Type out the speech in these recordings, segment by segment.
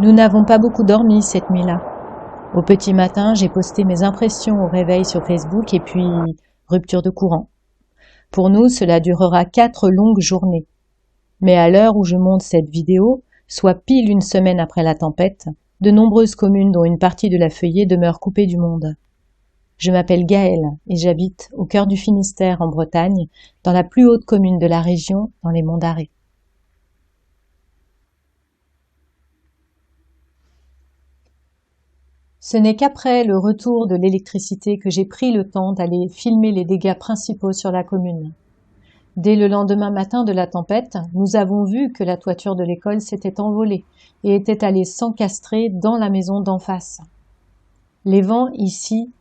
Nous n'avons pas beaucoup dormi cette nuit-là. Au petit matin, j'ai posté mes impressions au réveil sur Facebook et puis rupture de courant. Pour nous, cela durera 4 longues journées. Mais à l'heure où je monte cette vidéo, soit pile une semaine après la tempête, de nombreuses communes dont une partie de la Feuillée demeurent coupées du monde. Je m'appelle Gaëlle et j'habite au cœur du Finistère en Bretagne, dans la plus haute commune de la région, dans les Monts d'Arrée. Ce n'est qu'après le retour de l'électricité que j'ai pris le temps d'aller filmer les dégâts principaux sur la commune. Dès le lendemain matin de la tempête, nous avons vu que la toiture de l'école s'était envolée et était allée s'encastrer dans la maison d'en face. Les vents ici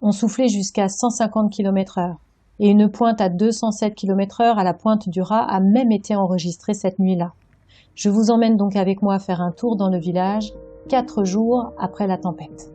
ont soufflé jusqu'à 150 km/h et une pointe à 207 km/h à la pointe du Raz a même été enregistrée cette nuit-là. Je vous emmène donc avec moi faire un tour dans le village 4 jours après la tempête.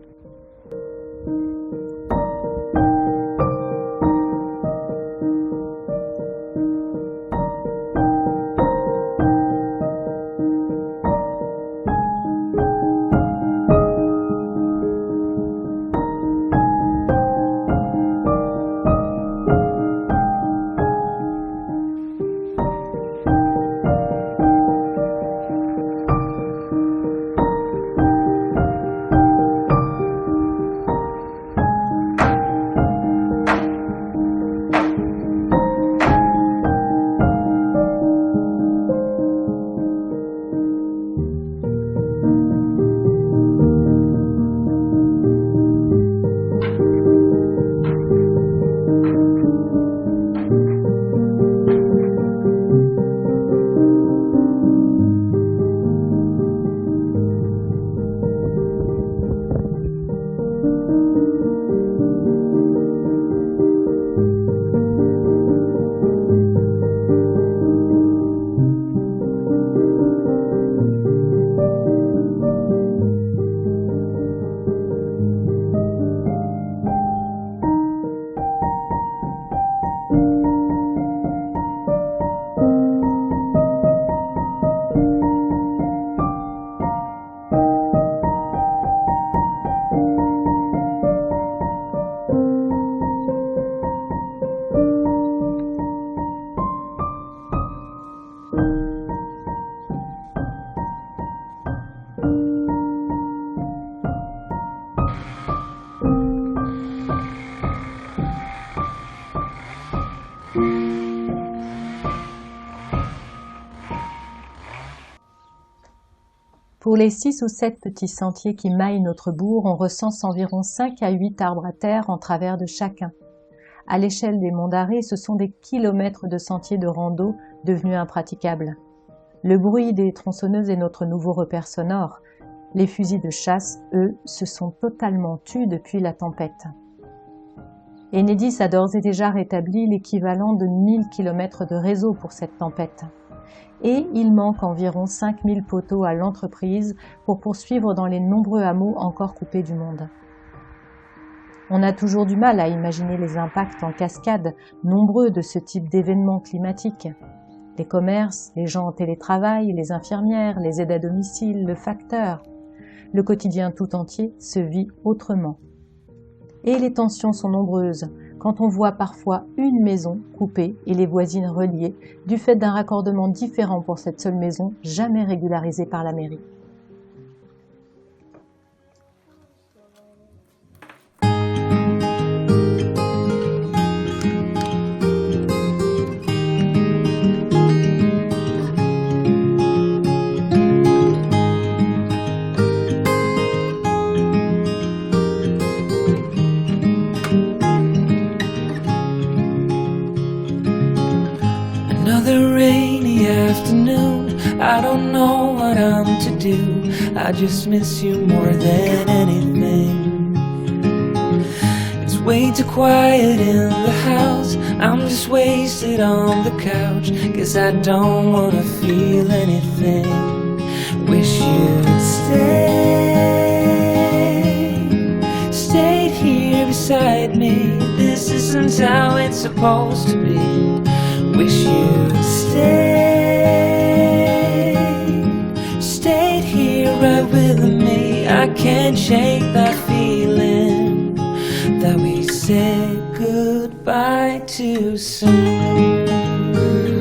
Pour les 6 ou 7 petits sentiers qui maillent notre bourg, on recense environ 5 à 8 arbres à terre en travers de chacun. À l'échelle des Monts d'Arrée, ce sont des kilomètres de sentiers de rando devenus impraticables. Le bruit des tronçonneuses est notre nouveau repère sonore. Les fusils de chasse, eux, se sont totalement tus depuis la tempête. Enedis a d'ores et déjà rétabli l'équivalent de 1000 km de réseau pour cette tempête. Et il manque environ 5000 poteaux à l'entreprise pour poursuivre dans les nombreux hameaux encore coupés du monde. On a toujours du mal à imaginer les impacts en cascade nombreux de ce type d'événements climatiques. Les commerces, les gens en télétravail, les infirmières, les aides à domicile, le facteur. Le quotidien tout entier se vit autrement. Et les tensions sont nombreuses quand on voit parfois une maison coupée et les voisines reliées du fait d'un raccordement différent pour cette seule maison jamais régularisée par la mairie. Another rainy afternoon, I don't know what I'm to do. I just miss you more than anything. It's way too quiet in the house, I'm just wasted on the couch, 'cause I don't wanna feel anything. Wish you'd stayed here beside me. This isn't how it's supposed to be. Wish you'd stayed here right with can't shake that feeling that we said goodbye too soon.